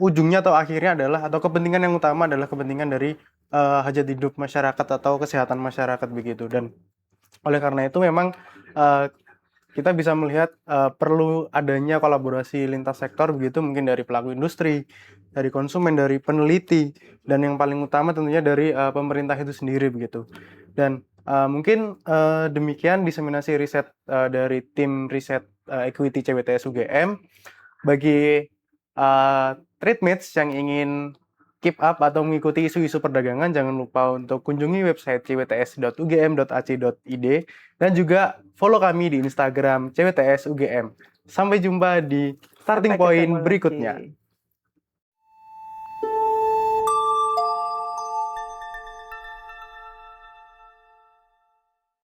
ujungnya atau akhirnya adalah atau kepentingan yang utama adalah kepentingan dari hajat hidup masyarakat atau kesehatan masyarakat begitu. Dan oleh karena itu memang eh, kita bisa melihat perlu adanya kolaborasi lintas sektor begitu, mungkin dari pelaku industri, dari konsumen, dari peneliti, dan yang paling utama tentunya dari pemerintah itu sendiri begitu. Dan mungkin demikian diseminasi riset dari tim riset Equity CWTS UGM. Bagi trade yang ingin keep up atau mengikuti isu-isu perdagangan, jangan lupa untuk kunjungi website cwts.ugm.ac.id dan juga follow kami di Instagram CWTS UGM. Sampai jumpa di starting Sampai point ketemu berikutnya. lagi.